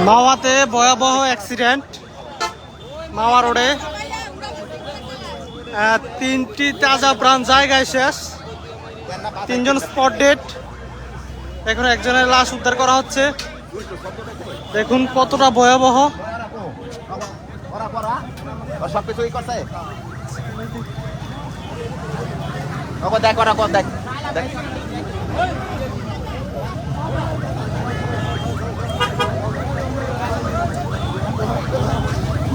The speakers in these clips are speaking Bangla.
মাওয়াতে ভয়াবহ অ্যাক্সিডেন্ট। মাওয়া রোডে তিনটি তাজা প্রাণ জায়গায় শেষ, তিনজন স্পট ডেড। এখন একজনের লাশ উদ্ধার করা হচ্ছে। দেখুন কতটা ভয়াবহ। সবকিছুই করছে দেখ দেখ দেখ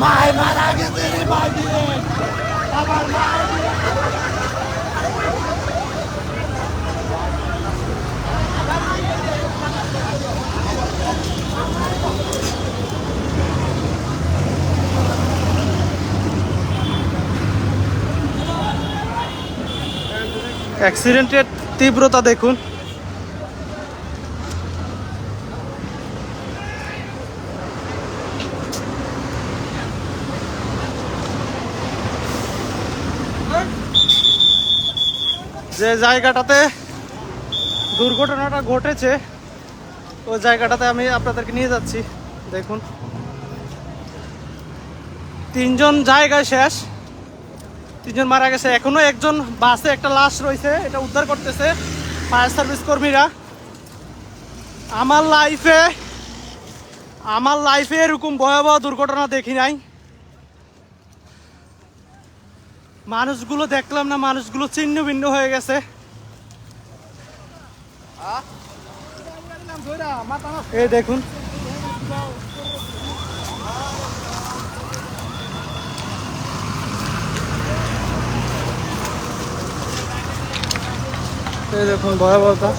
মাই মারা গেছে রে ভাই আমার মা অ্যাক্সিডেন্টের তীব্রতা দেখুন। যে জায়গাটাতে দুর্ঘটনাটা ঘটেছে ওই জায়গাটাতে আমি আপনাদেরকে নিয়ে যাচ্ছি। দেখুন তিনজন জায়গায় শেষ, তিনজন মারা গেছে। এখনো একজন বাসে একটা লাশ রয়েছে, এটা উদ্ধার করতেছে ফায়ার সার্ভিস কর্মীরা। আমার লাইফে এরকম ভয়াবহ দুর্ঘটনা দেখি নাই। মানুষগুলো দেখলাম না, মানুষগুলো ছিন্ন ভিন্ন হয়ে গেছে। এই দেখুন এই দেখুন ভয়াবহতা।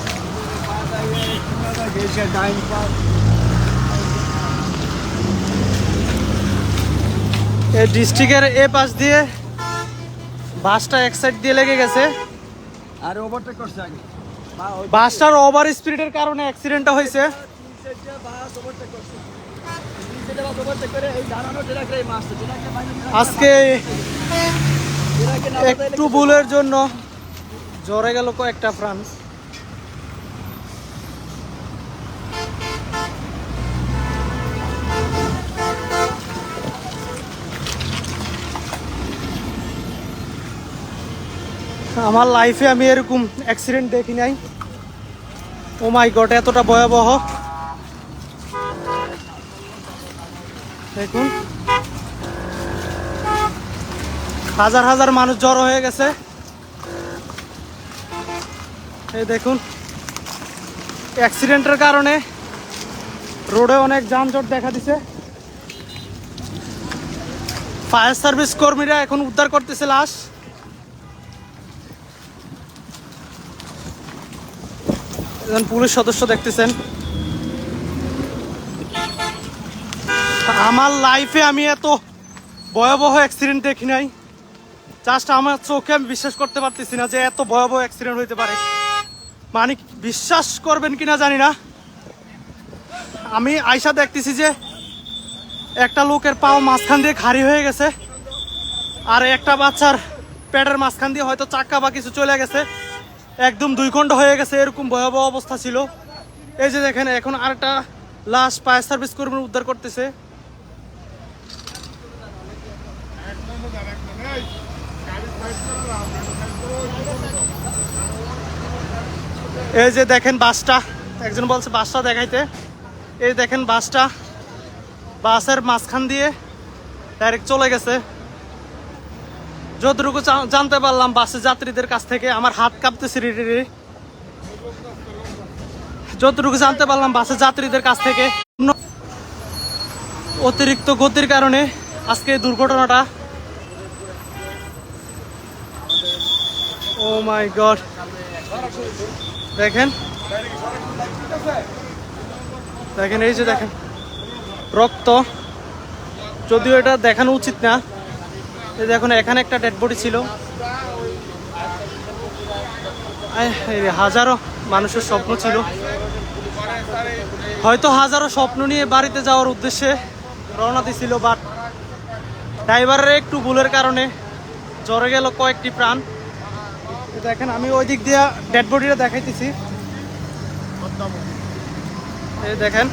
এই ডিস্ট্রিক্টের এ পাশ দিয়ে বাসটা এক সাইড দিয়ে লেগে গেছে আর ওভারটেক করছে আগে বাসটার ওভার স্পিডের কারণে অ্যাক্সিডেন্টটা হয়েছে। আজকে একটু ভুলের জন্য জ্বরে গেল কয়েকটা প্রাণ। আমার লাইফে আমি এরকম অ্যাক্সিডেন্ট দেখি নাই। ও মাই গড, এতটা ভয়াবহ। দেখুন হাজার হাজার মানুষ জড়ো হয়ে গেছে। এই দেখুন অ্যাক্সিডেন্টের কারণে রোডে অনেক যানজট দেখা দিছে। ফায়ার সার্ভিস কর্মীরা এখন উদ্ধার করতেছে লাশ। একজন পুলিশ সদস্য দেখতেছেন। আমার লাইফে আমি এত ভয়াবহ অ্যাক্সিডেন্ট দেখি নাই। জাস্ট আমার চোখে আমি বিশ্বাস করতে পারতেছি না যে এত ভয়াবহ অ্যাক্সিডেন্ট হইতে পারে। মানে বিশ্বাস করবেন কিনা জানি না, আমি আইসা দেখতেছি যে একটা লোকের পাও মাঝখান দিয়ে খাড়ি হয়ে গেছে, আর একটা বাচ্চার পেটের মাঝখান দিয়ে হয়তো চাক্কা বা কিছু চলে গেছে, একদম দুই খণ্ড হয়ে গেছে। এরকম ভয়াবহ অবস্থা ছিল। এই যে দেখেন এখন আরেকটা লাশ ফায়ার সার্ভিস কর্মী উদ্ধার করতেছে। এই যে দেখেন বাসটা, একজন বলছে বাসটা দেখাইতে। এই দেখেন বাসটা বাসের মাঝখান দিয়ে ডাইরেক্ট চলে গেছে। যতটুকু জানতে পারলাম বাসের যাত্রীদের কাছ থেকে, আমার হাত কাঁপতেছে রে। যতটুকু জানতে পারলাম বাসের যাত্রীদের কাছ থেকে, অতিরিক্ত গতির কারণে আজকে দুর্ঘটনাটা। ও মাই গড, দেখেন দেখেন এই যে দেখেন রক্ত, যদিও এটা দেখানো উচিত না। এই দেখুন এখানে একটা ডেড বডি ছিল। হাজারো মানুষের স্বপ্ন ছিল, হয়তো হাজারো স্বপ্ন নিয়ে বাড়িতে যাওয়ার উদ্দেশ্যে রওনা দিছিল, বাট ড্রাইভারের একটু ভুলের কারণে জ্বরে গেল কয়েকটি প্রাণ। দেখেন আমি ওই দিক দিয়ে ডেড বডিটা দেখাইতেছি। এই দেখেন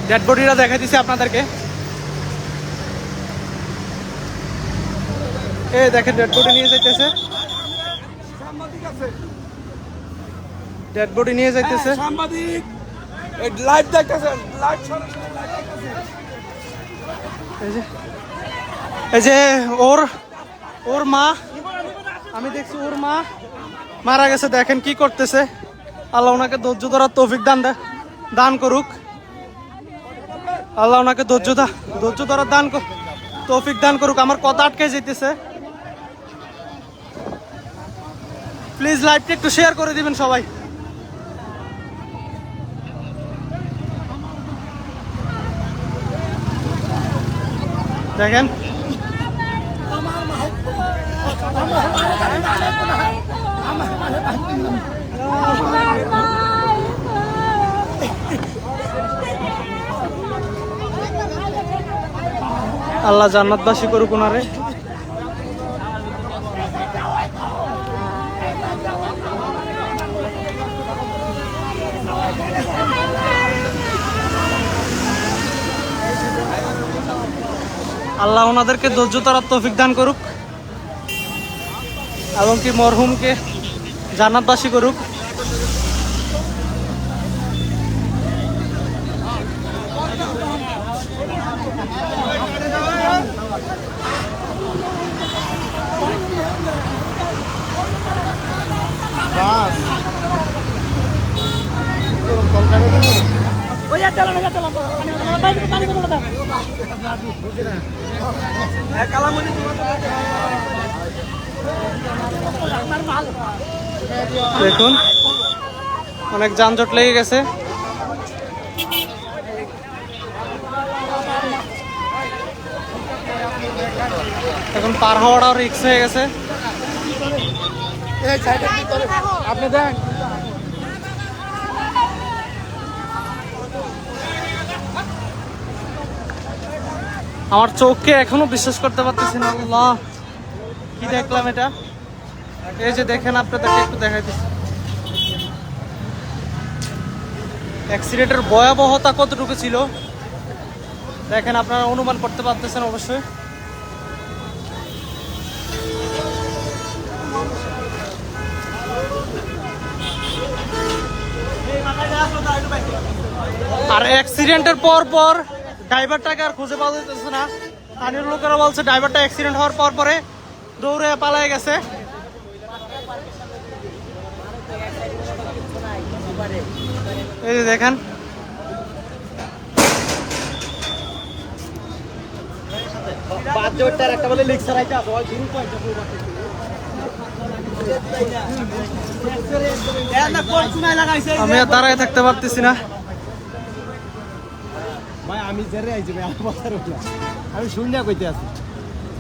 ডেড বডিটা দেখাই দিছি আপনাদেরকে। এই দেখেন ডেড বডি নিয়ে যাইতেছে, ডেড বডি নিয়ে যাইতেছে। সাংবাদিক এই লাইভ দেখতেছেন, লাইভ সরাসরি লাইভ দেখতেছেন। এই যে ওর মা, আমি দেখছি ওর মা মারা গেছে। দেখেন কি করতেছে। আল্লাহ ওনাকে ধৈর্য ধরার তৌফিক দান করুক। আল্লাহ ওনাকে ধৈর্য ধরার তৌফিক দান করুক। আমার কথা আটকে যেতেছে। প্লিজ লাইভটা একটু শেয়ার করে দিবেন সবাই। দেখেন আল্লাহ জান্নাতবাসী করুক ওনারে। আল্লাহ ওনাদেরকে ধৈর্য ধরার তৌফিক দান করুক এবং কি মরহুমকে জান্নাতবাসী করুক। দেখুন অনেক যানজট লেগে গেছে। এখন পার হওয়াটাও রিস্ক হয়ে গেছে। আপনি দেন আমার চোখকে এখনো বিশ্বাস করতে পারতেছি না। আল্লাহ কি দেখলাম এটা। এই যে দেখেন আপনাদেরকে একটু দেখাই দিচ্ছি অ্যাক্সিডেন্টের ভয়াবহতা কতটুকু ছিল। দেখেন আপনারা অনুমান করতে পারতেছেন অবশ্যই। আর অ্যাক্সিডেন্টের পর ড্রাইভারটাকে আর খুঁজে পাওয়া যাইতেছে না। স্থানীয় লোকেরা বলছে ড্রাইভারটা অ্যাক্সিডেন্ট হওয়ার পরে দৌড়ে পালায় গেছে। এই যে দেখেন আমি আর দাঁড়ায় থাকতে পারতেছি না। ভাই আমি জেরে আইছি ভাই, আমার কথা রইল আমি শুনিয়া কইতে আছি।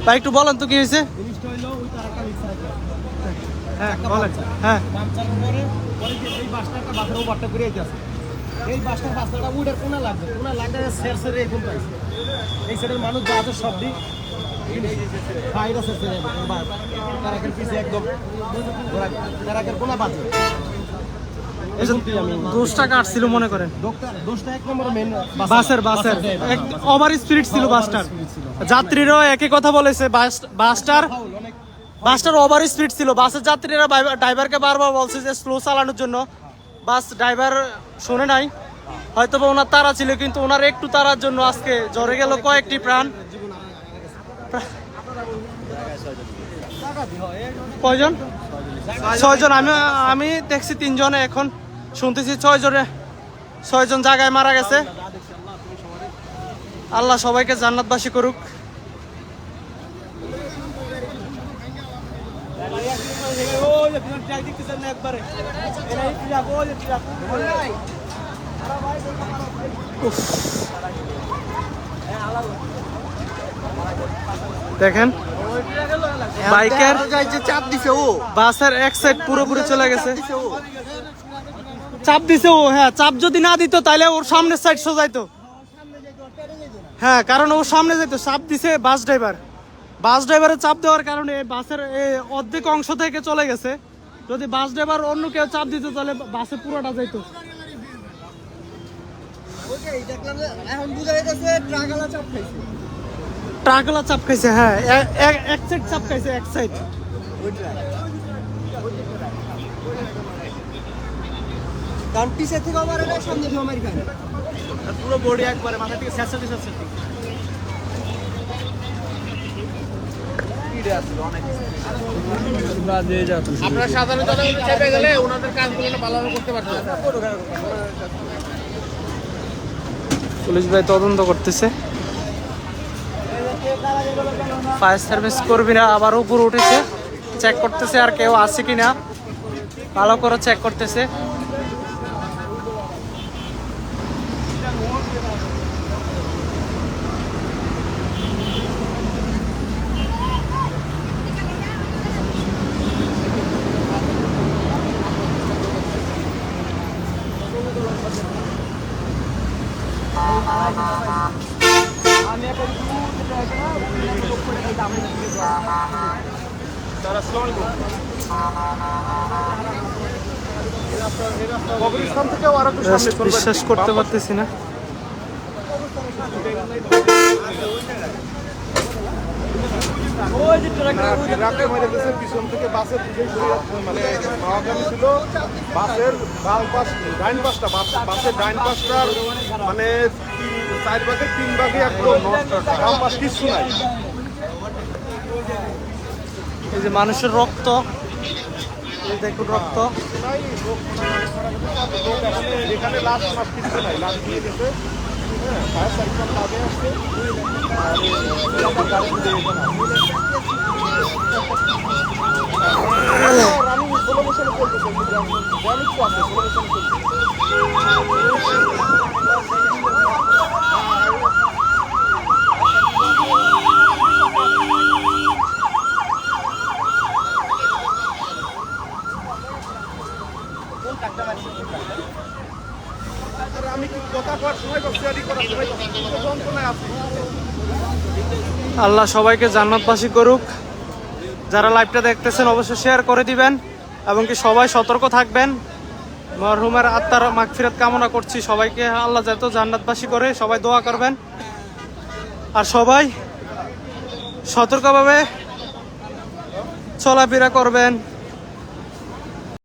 ভাই একটু বলেন তো কি হয়েছে। জিনিসটা হইলো ওই তার একটা রিক্সা আছে, হ্যাঁ বলেন। হ্যাঁ পাঞ্চার পরে পরে যে এই বাসটা একটা বাসের ওভারটা করে আইতে আছে। এই বাসটা উইডার কোনা লাগবে সেরে এখন পাইছে। এই সাইডের মানুষ যা আছে সব দিক বাইরে সেরে তারাকের পিছে একদম তারাকের কোনা বাজে। দোষটা কাটছিল মনে করেন। দোষটা এক নম্বর মেন বাসের ওভার স্পিড ছিল বাসটার। যাত্রীরাও একই কথা বলেছে, বাসটার ওভার স্পিড ছিল। বাসের যাত্রীরা ড্রাইভারকে বারবার বলছে যে স্লো চালানোর জন্য। বাস ড্রাইভার শোনে নাই, হয়তো বা ওনার তাড়া ছিল, কিন্তু ওনার একটু তাড়ার জন্য আজকে ঝরে গেল কয়েকটি প্রাণ। কয়জন? 6 জন। আমি দেখছি 3 জনে, এখন শুনতেছি 6 জন জায়গায় মারা গেছে। আল্লাহ সবাইকে জান্নাতবাসী করুক। দেখেন বাইকের চাপ দিছে ও, বাসের এক সাইড পুরোপুরি চলে গেছে। চাপ দিছে ও, হ্যাঁ চাপ যদি না দিত তাহলে ওর সামনের সাইড সোজাইতো। হ্যাঁ কারণ ও সামনে যাইতো, চাপ দিছে বাস ড্রাইভারের চাপ দেওয়ার কারণে বাসের অর্ধেক অংশ থেকে চলে গেছে। যদি বাস ড্রাইভার অন্য কেউ চাপ দিত তাহলে বাসে পুরোটা যাইতো। ট্রাকলা চাপ খাইছে, হ্যাঁ এক সাইড চাপ খাইছে, এক সাইড। পুরো বডি একবারে মাথা থেকে স্যাঁতস্যাঁতে স্যাঁতস্যাঁতে। আপনারা সাধারণ জনগণ চেপে গেলে ওনাদের কাজগুলো ভালোভাবে করতে পারতেন। পুলিশ ভাই তদন্ত করতেছে। ফায়ার সার্ভিস কর্মীরা আবার উপর উঠেছে, চেক করতেছে আর কেউ আছে কিনা, ভালো করে চেক করতেছে। কবরস্থান থেকেও আরো একটু সামনে চলবেন। বিশ্বাস করতে পারতেছি না। ট্রাকে মেরে গেছে পিছন থেকে বাসের দিকে মানে মাওয়াগামী ছিল, বাসের বাম পাশ ডাইন পাশটা বাসের ডাইন পাশটার মানে 4 ভাগের 3 ভাগে একদম নষ্ট, বাম পাশ কিছু নাই। এই যে মানুষের রক্ত, এই দেখুন রক্ত। নাই লোক এখানে লাশ মাস কিছু নাই, লাশ দিয়ে গেছে। হ্যাঁ, ফায়ার সার্ভিস কাজে আসছে আর আমার গাড়ি দিয়ে রানিং স্লো মোশনে চলতেছে, ড্যামেজ তো আছে, স্লো মোশনে চলতেছে। আমি কি কথা করার সময় বা তৈরি করার সময় যন্ত্রণায় আছি। আল্লাহ সবাইকে জান্নাতবাসী করুক। যারা লাইভটা দেখতেছেন অবশ্যই শেয়ার করে দিবেন এবং কি সবাই সতর্ক থাকবেন। মরহুমের আত্মার মাগফিরাত কামনা করছি, সবাইকে আল্লাহ যত জান্নাতবাসী করে, সবাই দোয়া করবেন আর সবাই সতর্কভাবে চলাফেরা করবেন।